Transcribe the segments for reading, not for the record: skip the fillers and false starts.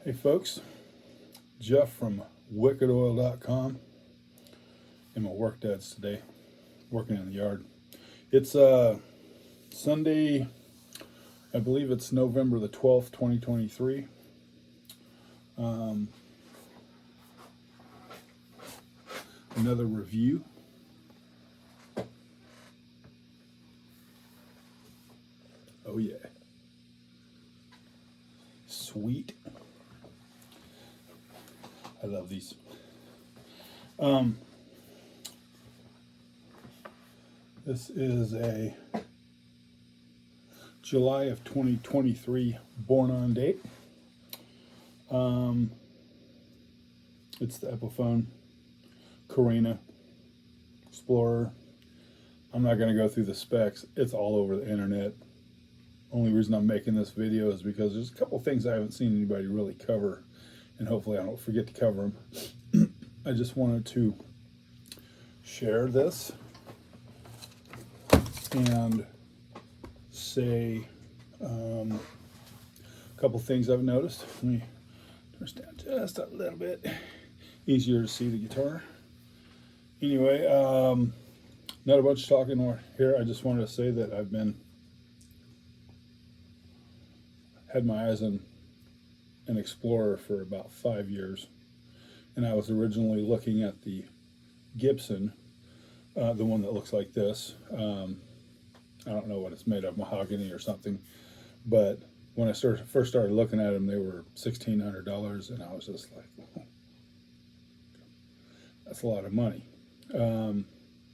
Hey folks, Jeff from Wickedoil.com. I'm at work dads today, working in the yard. It's Sunday, I believe it's November the 12th, 2023. Another review. Oh yeah. Sweet. I love these. This is a July of 2023 born on date. It's the Epiphone Korina Explorer. I'm not going to go through the specs. It's all over the internet. Only reason I'm making this video is because there's a couple things I haven't seen anybody really cover, and hopefully I don't forget to cover them. I just wanted to share this and say a couple things I've noticed. Let me turn this down just a little bit. Easier to see the guitar. Anyway, not a bunch of talking here. I just wanted to say that I've had my eyes on an Explorer for about 5 years, and I was originally looking at the Gibson, the one that looks like this. I don't know what it's made of, mahogany or something, but when I first started looking at them, they were $1,600, and I was just like, oh, that's a lot of money. I mean,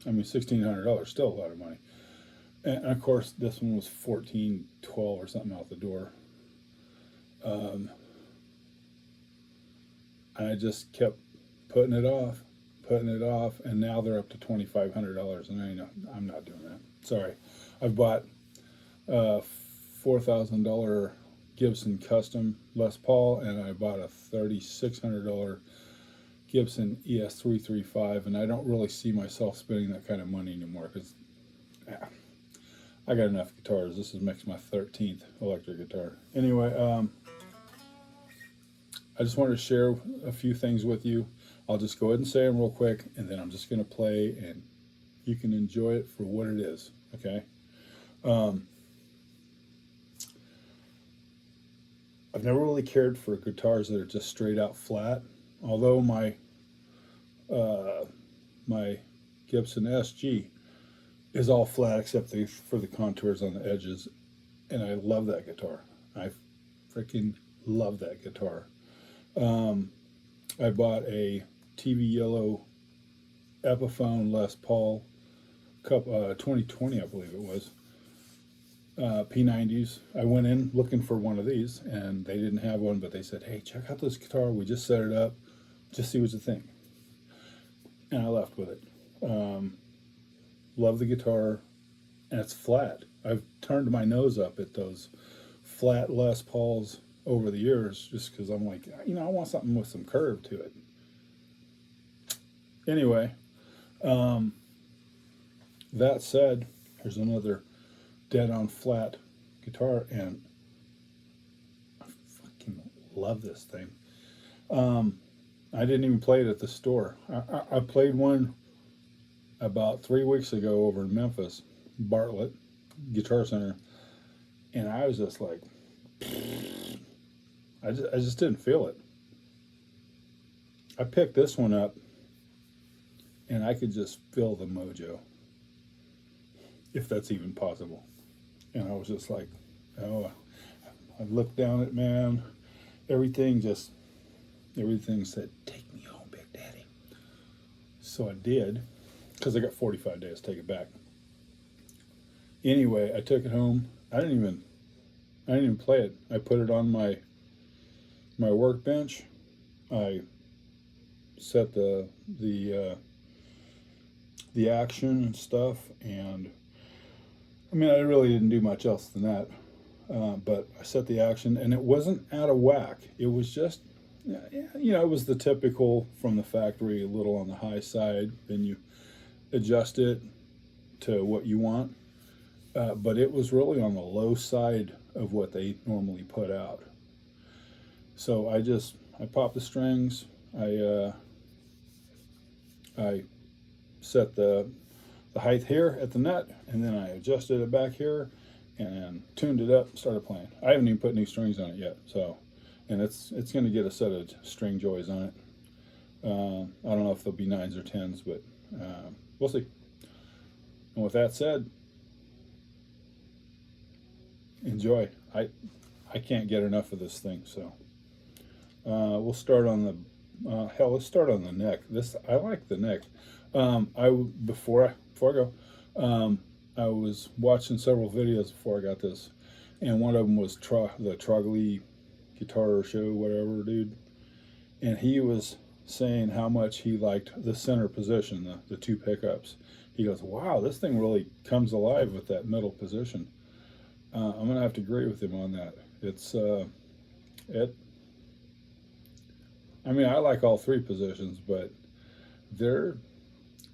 $1,600, still a lot of money. And of course, this one was $1,412 or something out the door. And I just kept putting it off, and now they're up to $2,500, and I'm not doing that. Sorry. I've bought a $4,000 Gibson Custom Les Paul, and I bought a $3,600 Gibson ES335, and I don't really see myself spending that kind of money anymore because I got enough guitars. This makes my 13th electric guitar. Anyway, I just wanted to share a few things with you. I'll just go ahead and say them real quick, and then I'm just going to play, and you can enjoy it for what it is, okay? I've never really cared for guitars that are just straight out flat, although my Gibson SG is all flat except for the contours on the edges, and I love that guitar. I freaking love that guitar. I bought a TV yellow Epiphone Les Paul 2020, I believe it was, P90s. I went in looking for one of these, and they didn't have one, but they said, hey, check out this guitar. We just set it up. Just see what you think. And I left with it. Love the guitar, and it's flat. I've turned my nose up at those flat Les Pauls over the years just because I'm like, I want something with some curve to it. Anyway, that said, here's another dead-on flat guitar, and I fucking love this thing. I didn't even play it at the store. I played one about 3 weeks ago over in Memphis, Bartlett Guitar Center, and I was just like, I just didn't feel it. I picked this one up, and I could just feel the mojo, if that's even possible. And I was just like, oh, I looked down at, man, everything said, take me home, Big Daddy. So I did, because I got 45 days to take it back. Anyway, I took it home. I didn't even play it. I put it on my workbench. I set the action and stuff, and I mean, I really didn't do much else than that. But I set the action, and it wasn't out of whack. It was just, it was the typical from the factory, a little on the high side. Then you adjust it to what you want. But it was really on the low side of what they normally put out. So I pop the strings. I set the height here at the net, and then I adjusted it back here and tuned it up, started playing. I haven't even put any strings on it yet, so, and it's going to get a set of string joys on it. I don't know if they'll be 9s or 10s, but we'll see. And with that said, enjoy. I can't get enough of this thing, so we'll start on the let's start on the neck. I like the neck. Before I go, I was watching several videos before I got this, and one of them was the Trogley Guitar Show, whatever dude, and he was saying how much he liked the center position, the 2 pickups. He goes, "Wow, this thing really comes alive with that middle position." I'm gonna have to agree with him on that. I mean, I like all 3 positions, but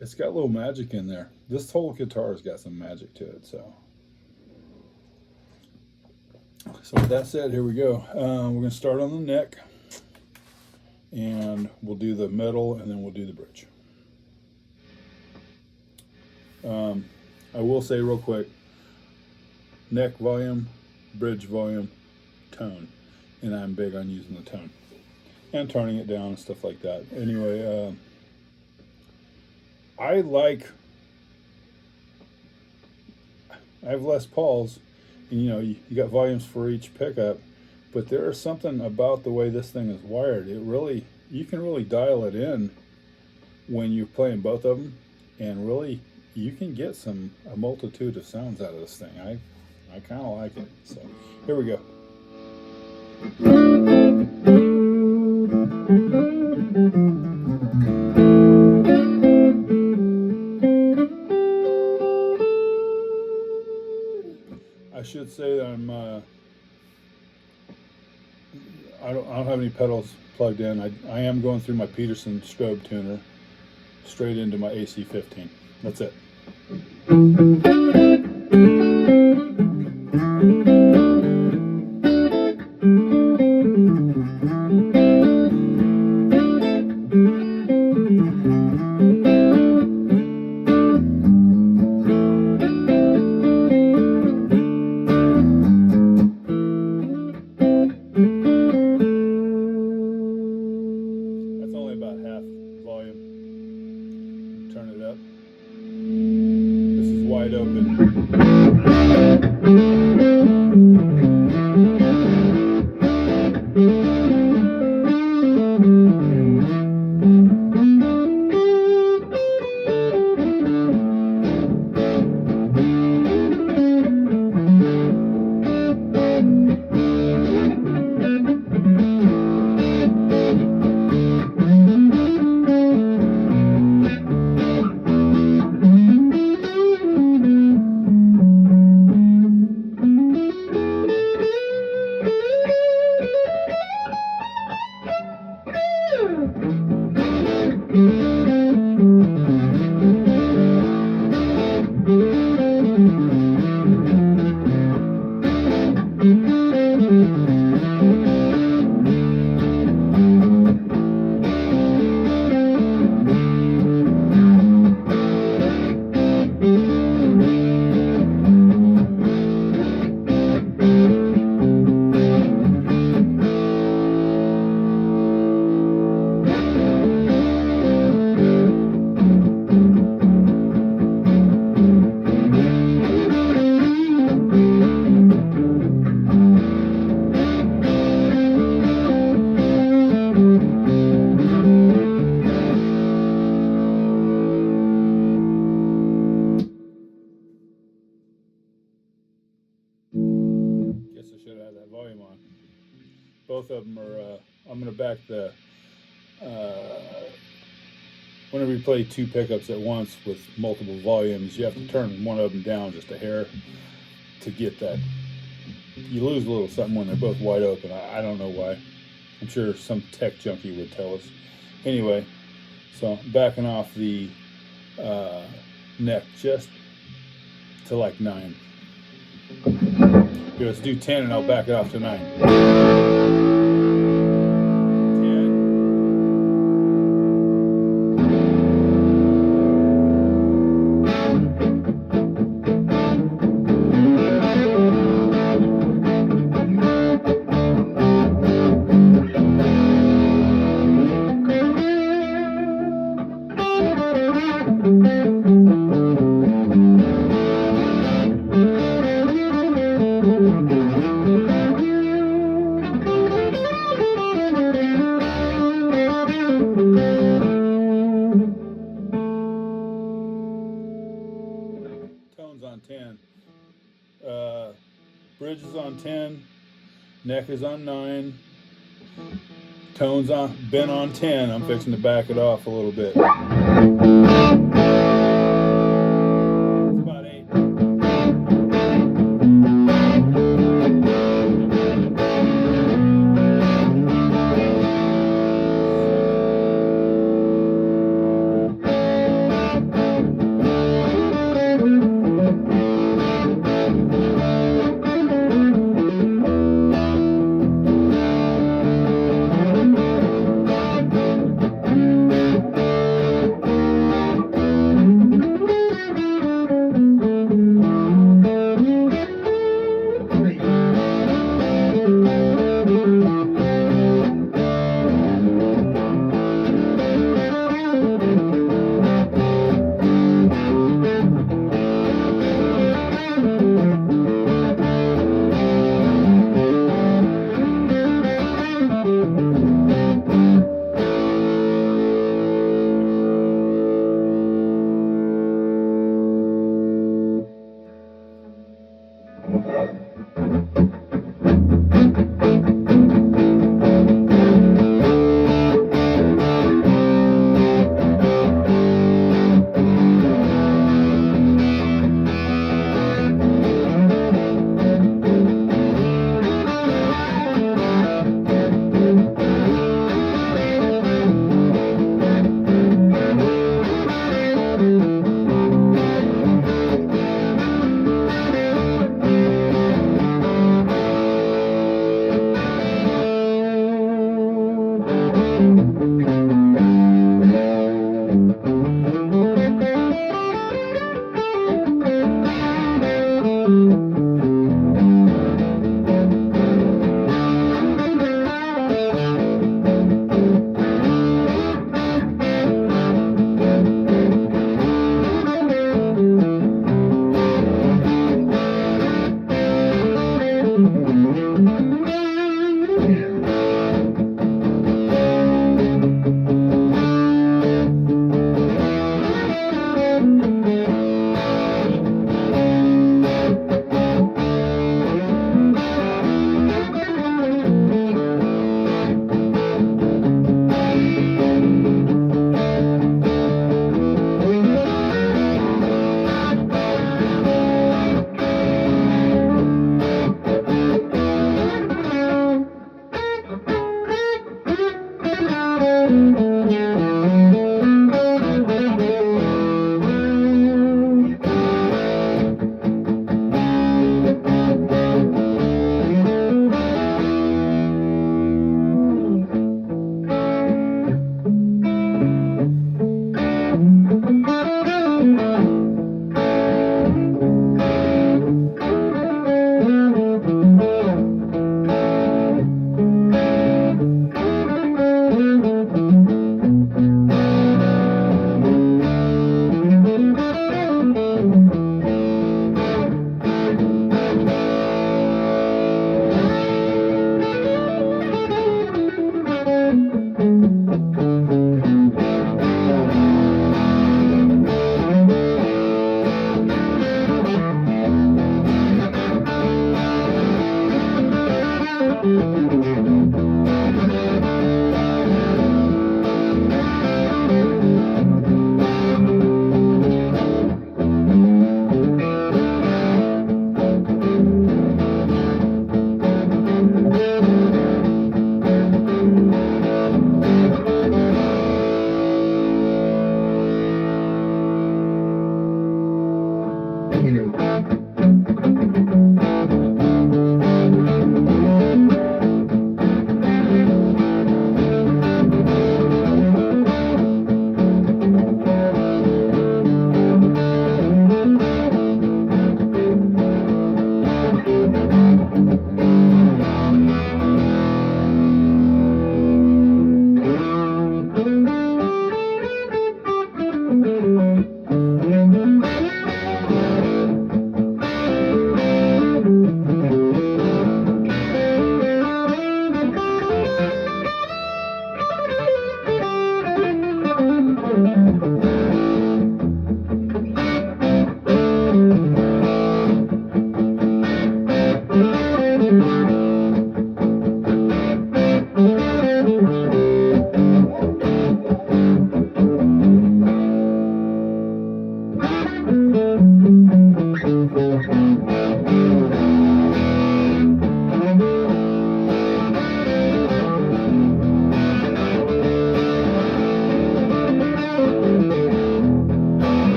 it's got a little magic in there. This whole guitar's got some magic to it. So with that said, here we go. We're gonna start on the neck, and we'll do the middle, and then we'll do the bridge. I will say real quick, neck volume, bridge volume, tone, and I'm big on using the tone and turning it down and stuff like that. Anyway, I have Les Pauls, and you got volumes for each pickup, but there is something about the way this thing is wired. You can really dial it in when you're playing both of them, and really you can get a multitude of sounds out of this thing. I kind of like it. So here we go. I should say that I don't have any pedals plugged in. I am going through my Peterson strobe tuner straight into my AC15. That's it. That's only about half volume. Turn it up. This is wide open. Both of them are, I'm going to back the, whenever you play 2 pickups at once with multiple volumes, you have to turn one of them down just a hair to get that. You lose a little something when they're both wide open. I don't know why. I'm sure some tech junkie would tell us. Anyway, so backing off the neck just to like 9. Here, let's do 10 and I'll back it off to 9. bridge is on 10, neck is on 9, tone's been on 10. I'm fixing to back it off a little bit. It's about 8.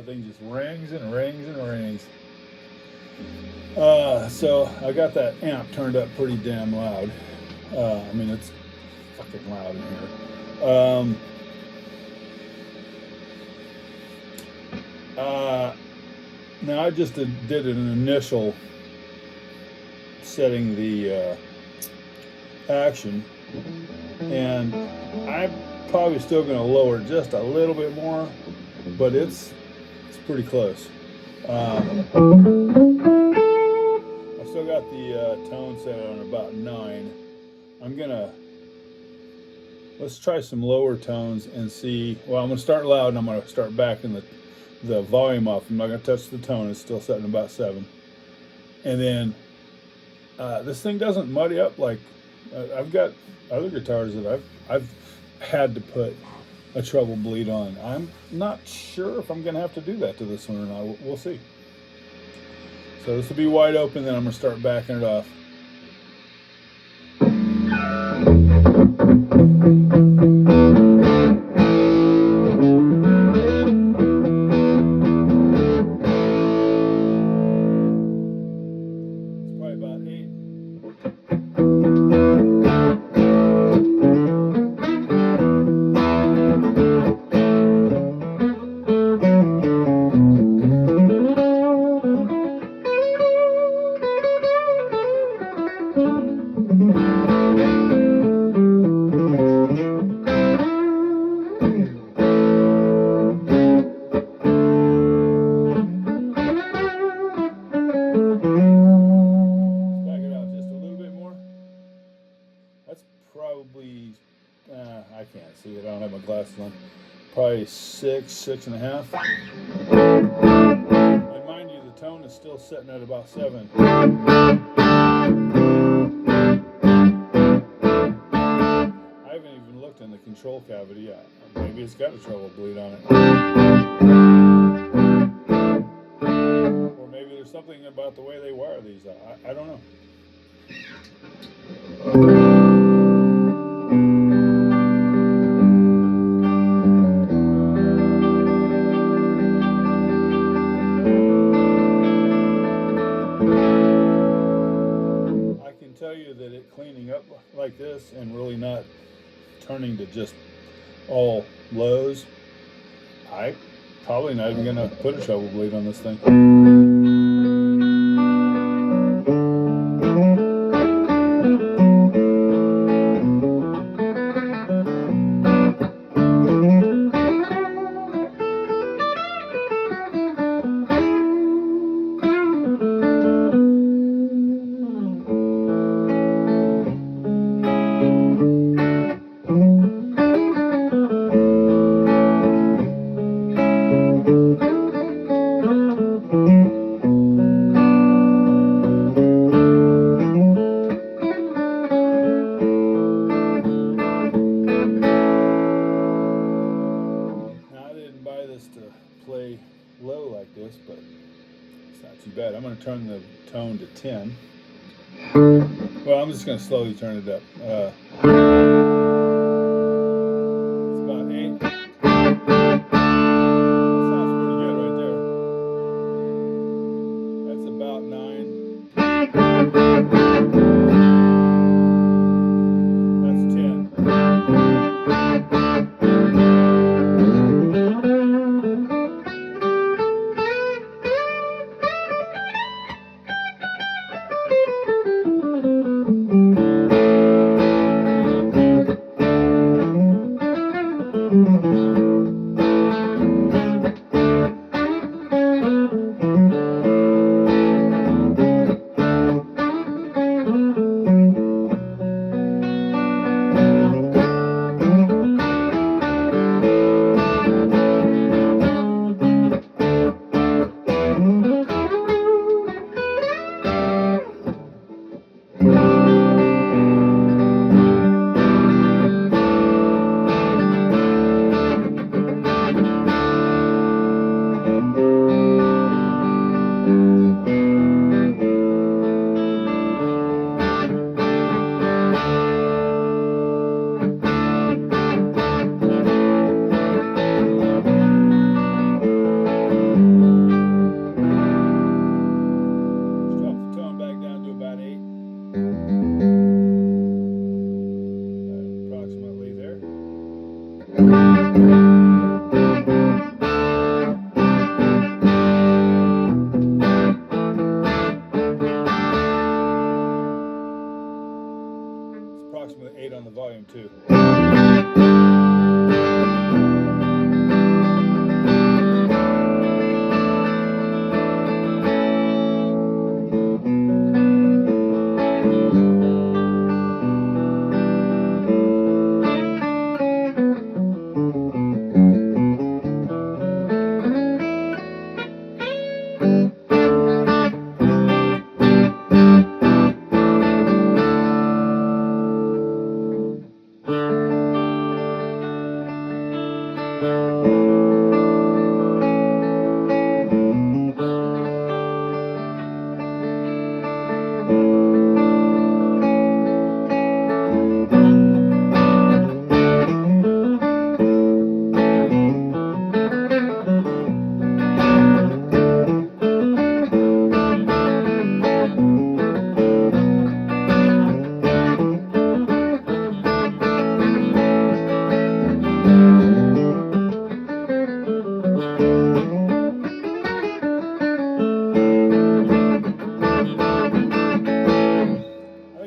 That thing just rings and rings and rings. So I got that amp turned up pretty damn loud. I mean, it's fucking loud in here. Now I just did an initial setting the action, and I'm probably still going to lower just a little bit more, but it's pretty close. I've still got the tone set on about 9. Let's try some lower tones and see. Well, I'm going to start loud, and I'm going to start backing the volume off. I'm not going to touch the tone. It's still setting about 7. And then this thing doesn't muddy up like I've got other guitars that I've had to put a treble bleed on. I'm not sure if I'm going to have to do that to this one or not. We'll see. So this will be wide open, then I'm going to start backing it off. It's probably about 8. Probably, I can't see it, I don't have my glasses on, probably 6.5. And mind you, the tone is still sitting at about 7. I haven't even looked in the control cavity yet. Maybe it's got a treble bleed on it. Or maybe there's something about the way they wire these. I don't know. Tell you that it cleaning up like this and really not turning to just all lows, I probably not even gonna put a treble bleed on this thing. Play low like this, but it's not too bad. I'm going to turn the tone to 10. Well, I'm just going to slowly turn it up. It's about 8. Sounds pretty good right there. That's about 9. That's 10.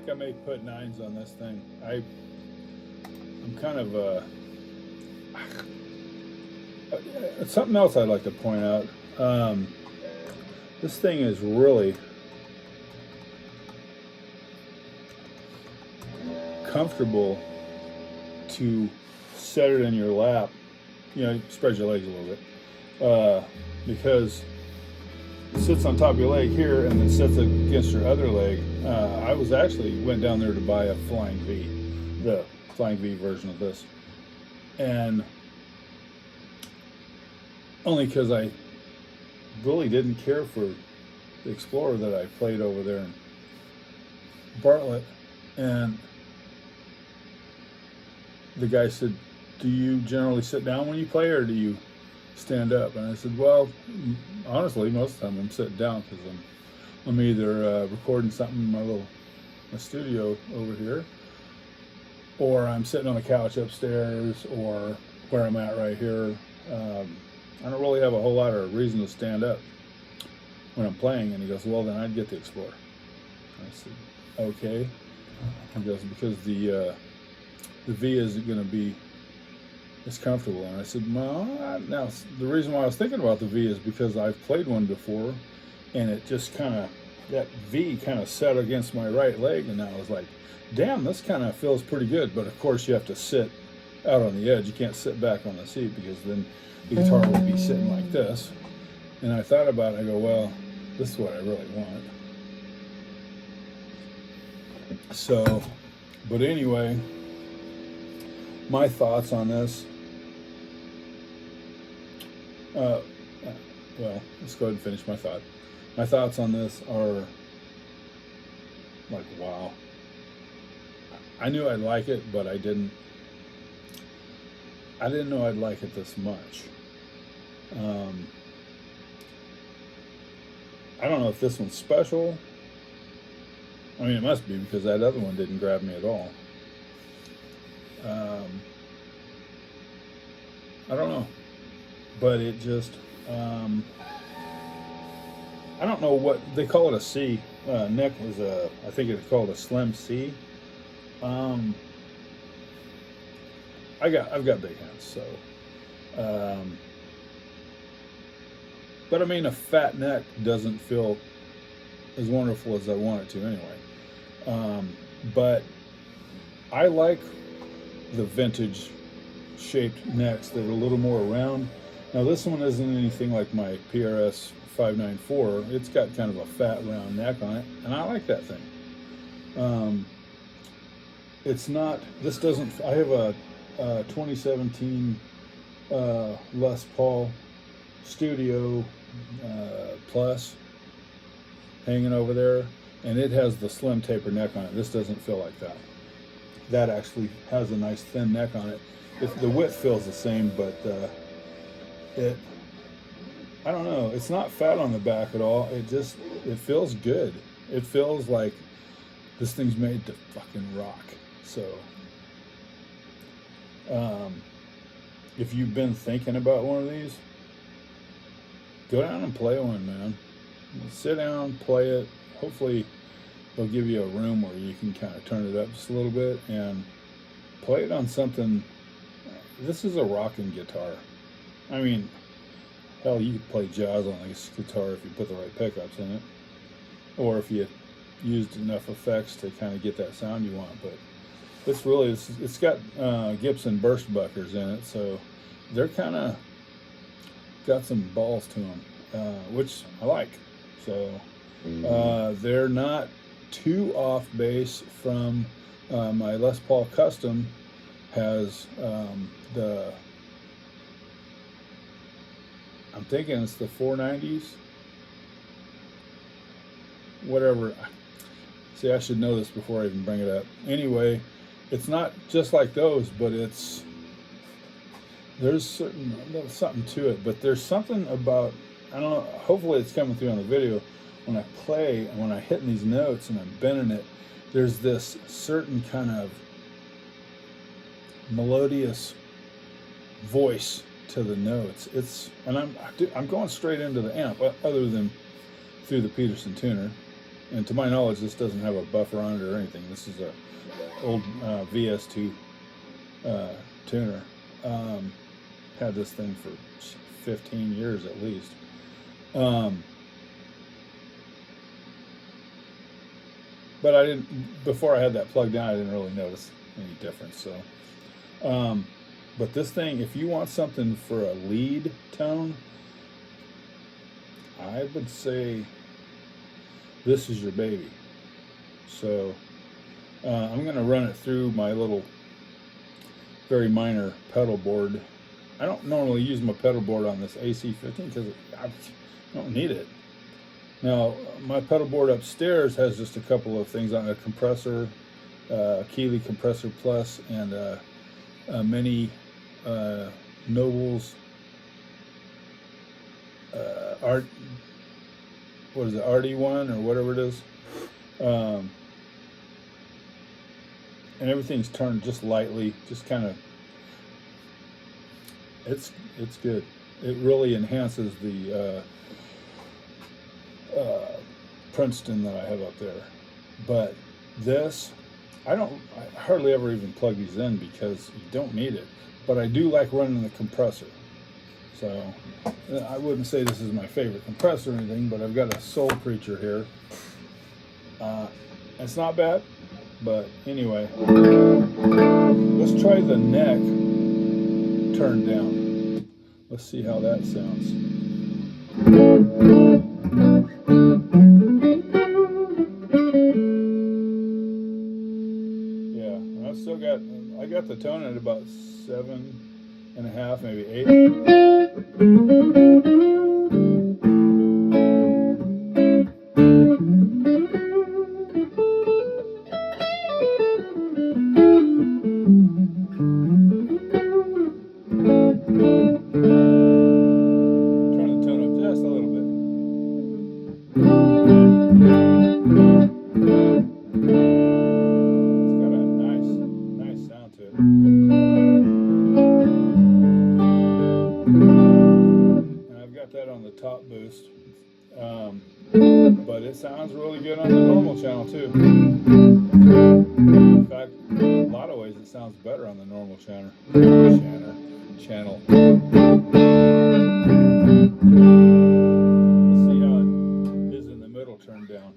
I may put 9s on this thing. I'm kind of something else I'd like to point out. This thing is really comfortable to set it in your lap. You know, spread your legs a little bit, because it sits on top of your leg here and then sits against your other leg. I went down there to buy a Flying V, the Flying V version of this, and only because I really didn't care for the Explorer that I played over there in Bartlett. And the guy said, "Do you generally sit down when you play, or do you stand up?" And I said, "Well, honestly, most of the time I'm sitting down, because I'm either recording something in my studio over here, or I'm sitting on the couch upstairs, or where I'm at right here. I don't really have a whole lot of reason to stand up when I'm playing." And he goes, "Well, then I'd get the Explorer." I said, "Okay." He goes, "Because the V isn't going to be as comfortable." And I said, "Well, now the reason why I was thinking about the V is because I've played one before, and it just that V kind of set against my right leg, and I was like, damn, this kind of feels pretty good." But of course, you have to sit out on the edge. You can't sit back on the seat, because then the guitar would be sitting like this. And I thought about it. I go, well, this is what I really want. So, but anyway, my thoughts on this. Well, let's go ahead and finish my thought. My thoughts on this are like, wow. I knew I'd like it, but I didn't know I'd like it this much. I don't know if this one's special. I mean, it must be, because that other one didn't grab me at all. I don't know, but it just, I don't know what they call it. A C. Nick was I think it's called a Slim C. I've got big hands, so, but I mean, a fat neck doesn't feel as wonderful as I want it to anyway. But I like the vintage shaped necks that are a little more round. Now this one isn't anything like my PRS 594. It's got kind of a fat round neck on it, and I like that thing. It's not, this doesn't, I have a 2017 Les Paul Studio Plus hanging over there, and it has the slim taper neck on it. This doesn't feel like that. That actually has a nice thin neck on it. The width feels the same, but I don't know, it's not fat on the back at all. It feels good. It feels like this thing's made to fucking rock. So if you've been thinking about one of these, go down and play one, man. Sit down, play it. Hopefully they'll give you a room where you can kind of turn it up just a little bit and play it on something. This is a rocking guitar. I mean, hell, you could play jazz on this guitar if you put the right pickups in it, or if you used enough effects to kind of get that sound you want. But it's got Gibson burst buckers in it, so they're kind of got some balls to them, which I like. So they're not too off base from my Les Paul Custom. Has the I'm thinking it's the 490s. Whatever. See, I should know this before I even bring it up. Anyway, it's not just like those, but there's something to it. But there's something about, I don't know, hopefully it's coming through on the video. When I play and when I hit these notes and I'm bending it, there's this certain kind of melodious voice to the notes. And I'm going straight into the amp, other than through the Peterson tuner. And to my knowledge, this doesn't have a buffer on it or anything. This is a old VS2 tuner. Had this thing for 15 years at least. But I didn't, before I had that plugged in, I didn't really notice any difference. So, but this thing, if you want something for a lead tone, I would say this is your baby. So I'm going to run it through my little very minor pedal board. I don't normally use my pedal board on this AC15 because I don't need it. Now, my pedal board upstairs has just a couple of things on it: a compressor, Keeley Compressor Plus, and a mini Nobles what is it, RD1 or whatever it is, and everything's turned just lightly, just kind of. It's good. It really enhances the Princeton that I have up there. But this, I hardly ever even plug these in because you don't need it. But I do like running the compressor. So I wouldn't say this is my favorite compressor or anything, but I've got a Soul Creature here. It's not bad, but anyway, let's try the neck turned down. Let's see how that sounds. Yeah, I got the tone at about 7.5, maybe 8. Turn the tone up just a little bit. It's got a nice sound to it. And I've got that on the top boost. But it sounds really good on the normal channel too. In fact, a lot of ways it sounds better on the normal channel. Let's see how it is in the middle turned down.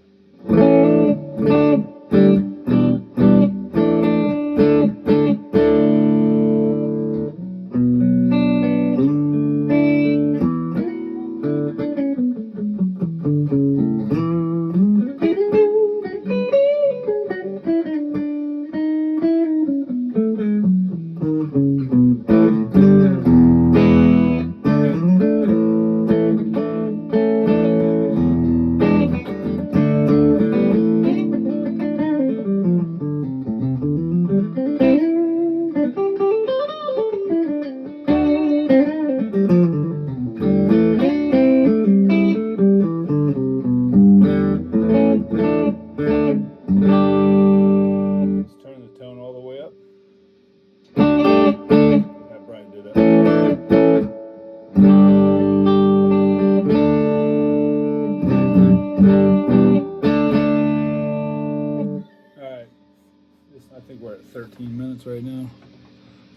I think we're at 13 minutes right now.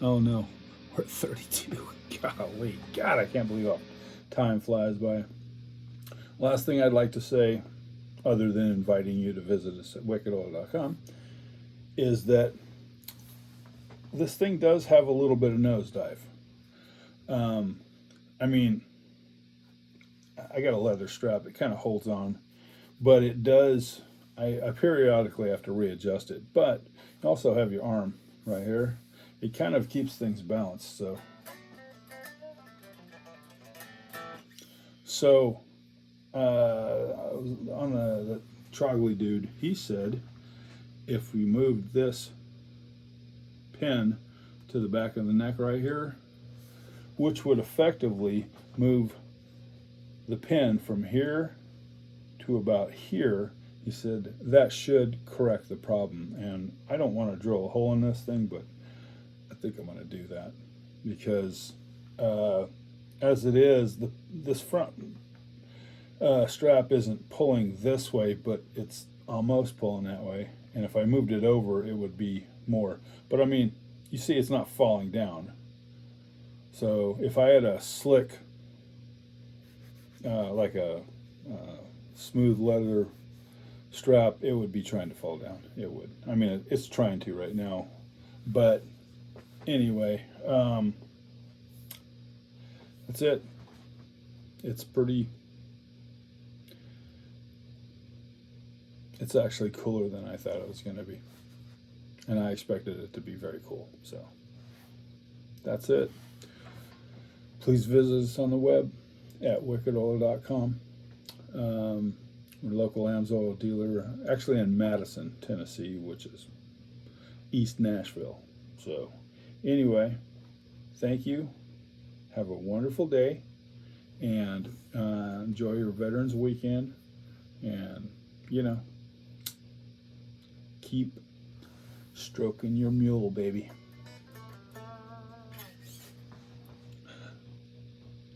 Oh no, we're at 32. Golly, God, I can't believe how time flies by. Last thing I'd like to say, other than inviting you to visit us at wickedoil.com, is that this thing does have a little bit of nosedive. I mean, I got a leather strap that kind of holds on, but it does, I periodically have to readjust it. But you also have your arm right here. It kind of keeps things balanced. So So I was on the Trogley dude. He said if we moved this pin to the back of the neck right here, which would effectively move the pin from here to about here, he said that should correct the problem. And I don't want to drill a hole in this thing, but I think I'm going to do that because as it is, this front strap isn't pulling this way, but it's almost pulling that way. And if I moved it over, it would be more. But I mean, you see it's not falling down. So if I had a slick, like a smooth leather strap, it would be trying to fall down. It would. I mean, it's trying to right now. But anyway, that's it. It's pretty, it's actually cooler than I thought it was going to be. And I expected it to be very cool. So that's it. Please visit us on the web at wickedoil.com. We're a local Amsoil dealer, actually in Madison, Tennessee, which is East Nashville. So anyway, thank you. Have a wonderful day, and enjoy your Veterans Weekend, and, you know, keep stroking your mule, baby.